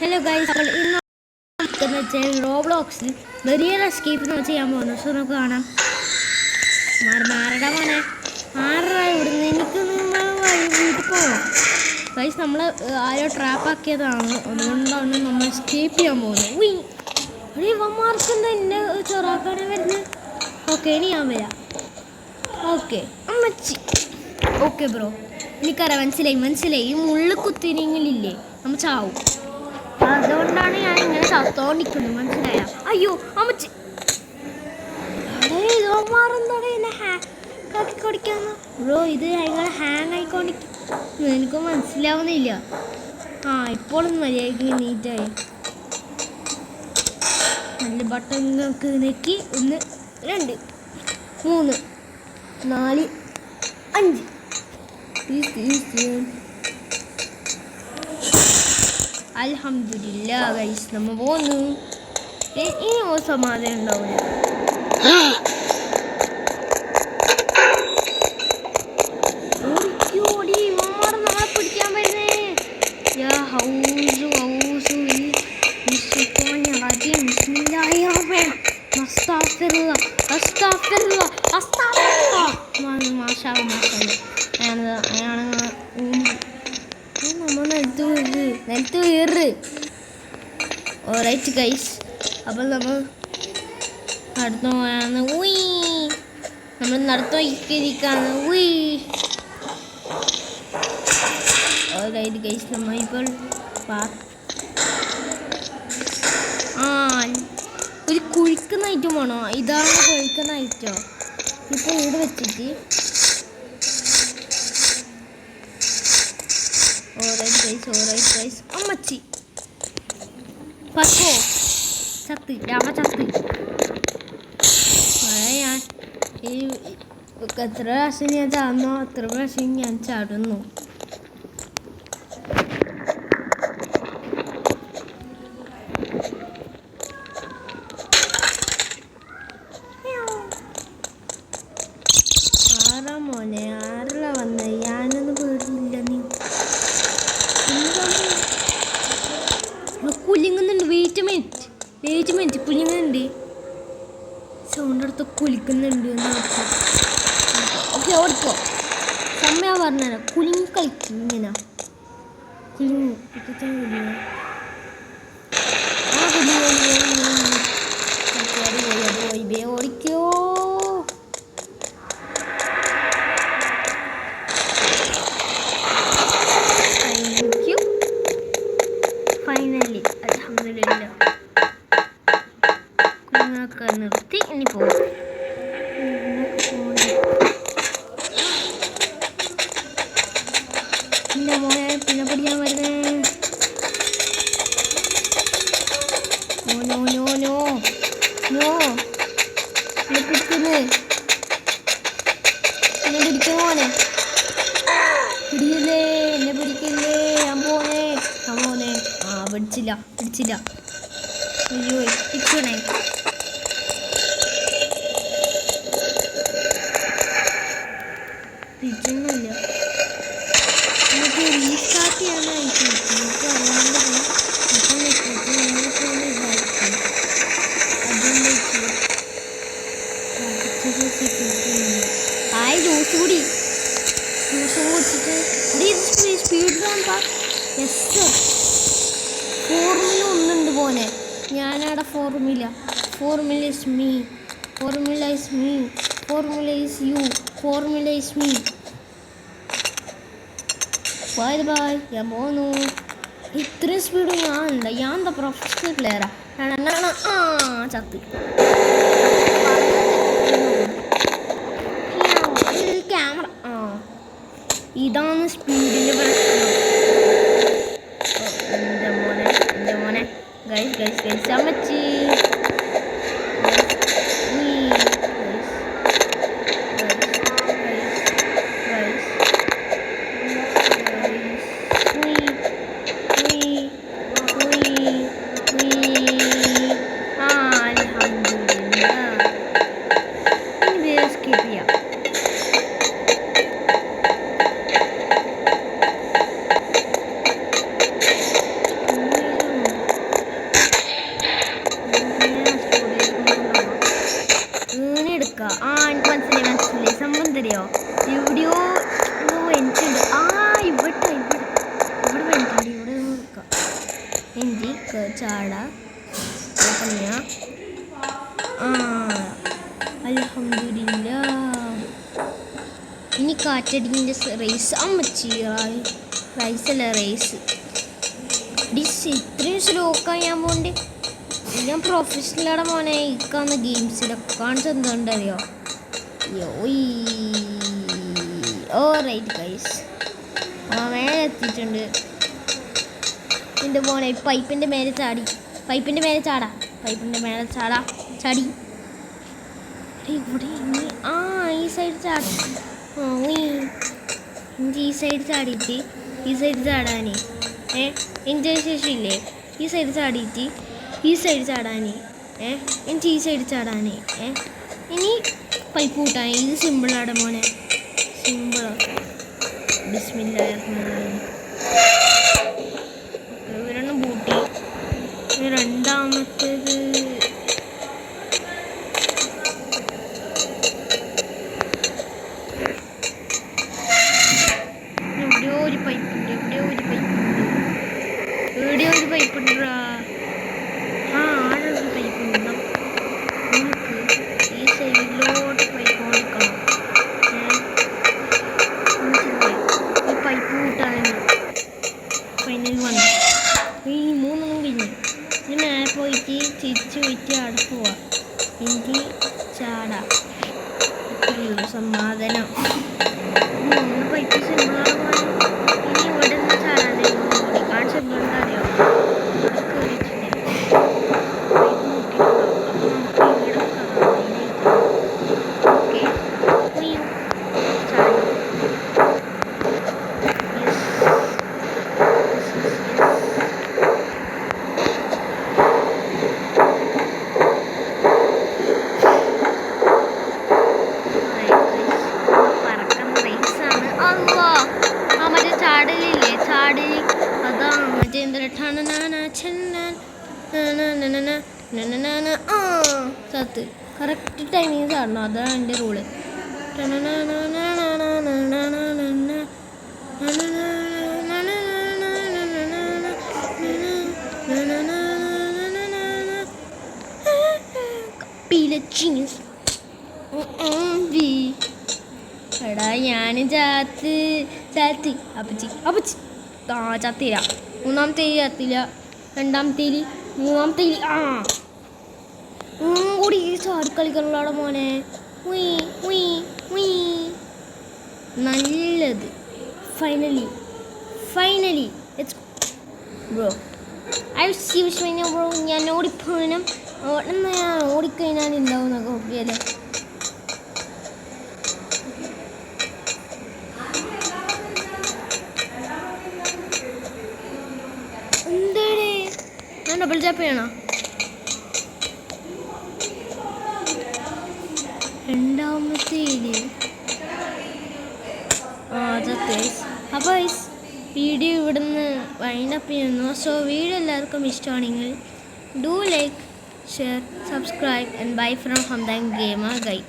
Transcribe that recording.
Hello guys, അപ്പോൾ ഇന്ന് വെച്ചാൽ റോബ്ലോക്സിൽ വലിയൊരു എസ്കേപ്പ് നമ്മൾ ചെയ്യാൻ പോകുന്നു. സോ നമുക്ക് കാണാം. മാറടാ മോനെ, മാറടാ ഇവിടുന്ന്. എനിക്കൊന്നും വീട്ടിൽ പോകണം ഗൈസ്. നമ്മൾ ആരോ ട്രാപ്പാക്കിയതാണ്, അതുകൊണ്ടാണ് നമ്മൾ എസ്കേപ്പ് ചെയ്യാൻ പോകുന്നത്. ഇവന്മാർക്കെന്താ എന്നെ ചൊറാക്കാനെ വരുന്നത്? ഓക്കെ, ഇനി ഞാൻ വരാം. ഓക്കെ അമ്മച്ചി. ഓക്കെ ബ്രോ, എനിക്കറിയാം, മനസ്സിലായി. ഈ മുള്ളു കുത്തിനെങ്കിലില്ലേ നമ്മൾ ചാവും. അതുകൊണ്ടാണ് ഞാൻ ഇങ്ങനെ ചത്തോണ്ടിരിക്കുന്നത്, മനസ്സിലായ? അയ്യോ അമ്മച്ചി, ഇതോമാറെന്താണ് എന്നെ ഹാക്കി കൊടുക്കാന്ന്? ബ്രോ, ഇത് ഞങ്ങൾ ഹാങ് ആയിക്കൊണ്ടിരിക്കും, എനിക്ക് മനസ്സിലാവുന്നില്ല. ഇപ്പോഴൊന്നും മര്യാദയ്ക്ക് നീറ്റായി. നല്ല ബട്ടങ്ങൾക്ക് നെക്കി 1 2 3 4 5 അൽഹംദുലില്ലാ ഗൈസ്, നമ്മൾ പോന്നു. ഇനി സമാധാനം ഉണ്ടാവില്ല. നമ്മളെ പിടിക്കാൻ വരുന്നേ. നമ്മൾ നിലത്ത് വീറ്. ഓറൈറ്റ് ഗൈസ്, അപ്പോൾ നമ്മൾ നടന്നു പോയാണ്. നമ്മൾ നടത്തു വയ്ക്കാന്ന്. ഓറൈറ്റ് ഗൈസ്, നമ്മളിപ്പോൾ ഒരു കുഴിക്കുന്ന ഐറ്റം വേണോ? ഇതാണ് കുഴിക്കുന്ന ഐറ്റം. ഇപ്പോൾ ഇവിടെ വെച്ചിട്ട് ഓറൈറ്റ് ഗൈസ്. അമ്മച്ചി പക്കോ ചത്ത് രാമ ചത്ത്. ഞാൻ എത്ര പ്രാവശ്യം ഞാൻ ചാടുന്നോ അത്ര പ്രാവശ്യം ഞാൻ ചാടുന്നു. ആറാ മോനെ, ആറില വന്ന് ഞാനൊന്നും പേടിയില്ല. നീ കുലുങ്ങുന്നുണ്ട്. വെയിറ്റ് മിനിറ്റ് കുലുങ്ങുന്നുണ്ട്. സൗണ്ട് എടുത്ത് കുലിക്കുന്നുണ്ട്. ഓക്കെ, ഓടിക്കോ. സമയം പറഞ്ഞുതരാം. കുലുങ്ങി കളിക്കും ഇങ്ങനെ. ഓടിക്കോ. ഫൈനലി അൽഹംദുലില്ലാ കുഞ്ഞൊക്കെ നിർത്തി. ഇനി പോകും. എൻ്റെ മോനെ പിന്നെ പഠിക്കാൻ വരുന്നേ. പിടിക്കുന്നേ, എന്നെ പിടിക്കും മോനെ. പിടിയില്ലേ, എന്നെ പിടിക്കില്ലേ. അമ്പോനെ പിടിച്ചില്ല. അയ്യോ പിടിക്കണേ. പിടിച്ചൊന്നുമില്ല. നമുക്ക് റീസ്റ്റാർട്ട് ചെയ്യാനായിട്ട് നമുക്ക് അറിയാണ്ട് ജ്യൂസ് കുടിച്ചിട്ട് സ്പീഡ് റാമ്പാ. ഫോർമുല ഒന്നുണ്ട് പോലെ. ഞാനവിടെ formula is me, formula is you, formula is me. Bye. ഞാൻ പോന്നു. ഇത്രയും സ്പീഡ് ഞാനുണ്ട്. ഞാൻ എന്താ പ്രൊഫഷണൽ പ്ലെയറാ. ചത്ത്. ക്യാമറ ഇതാണ് സ്പീഡിൻ്റെ പ്രശ്നം. എൻ്റെ മോനെ ഗൈസ് അമ്മച്ചി. ചാടാ അൽഹംദുലില്ലാ. ഇനി കാറ്റടിൻ്റെ റേസ് റൈസല്ല റേസ് ഇത്രയും സ്ലോക്കാൻ ഞാൻ പോണ്ട്. ഞാൻ പ്രൊഫഷണലാണ് മോനെ. ഇക്കാന്ന് ഗെയിംസിലൊക്കെ കാണിച്ച് എന്തുണ്ടറിയോ? ഓ റൈറ്റ് ഗൈസ്, മേലെ എത്തിയിട്ടുണ്ട്. എൻ്റെ മോനെ പൈപ്പിൻ്റെ മേലെ ചാടി. പൈപ്പിൻ്റെ മേലെ ചാടി ഇവിടെ ഇനി ഈ സൈഡ് ചാടി. എനിക്ക് ഈ സൈഡ് ചാടിയിട്ട് ഈ സൈഡ് ചാടാനേ എൻ്റെ ശേഷിയില്ലേ. ഈ സൈഡ് ചാടിയിട്ട് ഈ സൈഡ് ചാടാനേ എനിക്ക് ഈ സൈഡ് ചാടാനേ ഇനി പൈപ്പ് കൂട്ടാൻ. ഇത് സിമ്പിളാണ് മോനെ, സിമ്പിളാണ്. ബിസ്മില്ലാഹിർ റഹ്മാനിർ റഹീം. ഇവരെണ്ണം പൂട്ടി. രണ്ടാമത്തേത് എവിടെയോ ഒരു പൈപ്പുണ്ട്. ആഴൊരു പൈപ്പുണ്ട്. നമുക്ക് ഈ സൈഡിലോട്ട് പൈപ്പ് കൊടുക്കണം. ഈ പൈപ്പ് കൂട്ടാനാണ് ഫൈനൽ വന്നു. ഈ 3 കഴിഞ്ഞു. ഇനി മേലെ പോയിട്ട് തിരിച്ച് പോയിട്ട് അവിടെ പോവാം. എനിക്ക് ചാടാം. ഇത്രയുള്ളൂ സമാധാനം. 3 പൈപ്പ് സിമ്പിളാണ് പോലെ. ഇനി ഇവിടെ നിന്ന് ചാടാനേ ഓടിക്കാൻ സിമ്പിളുണ്ട് അറിയോ? സത്ത് കറക്റ്റ് ടൈമിങ് ചാടണം. അതാണ് എൻ്റെ റൂള്. എടാ ഞാൻ ചത്തില്ല. മൂന്നാമത്തെ ചത്തില്ല. രണ്ടാമത്തെ മൂന്നാമത്തെ കൂടി ചാടി കളിക്കാനുള്ളതാണ് മോനെ. നല്ലത്. ഫൈനലി ബ്രോ ബ്രോ ഞാൻ ഓടിപ്പോണം. ഞാൻ ഓടിക്കഴിഞ്ഞാൽ ഉണ്ടാവുന്നൊക്കെ ഓക്കെയല്ലേ? എന്തേ ഞാൻ ഡബിൾ ജാപ്പ് ചെയ്യണോ? രണ്ടാമത്തേല് അപ്പോൾ വീഡിയോ ഇവിടുന്ന് വൈൻഡപ്പ് ചെയ്യുന്നു. സോ വീഡിയോ എല്ലാവർക്കും ഇഷ്ടമാണെങ്കിൽ do like, share, subscribe and bye from Hamdan gamer Guy.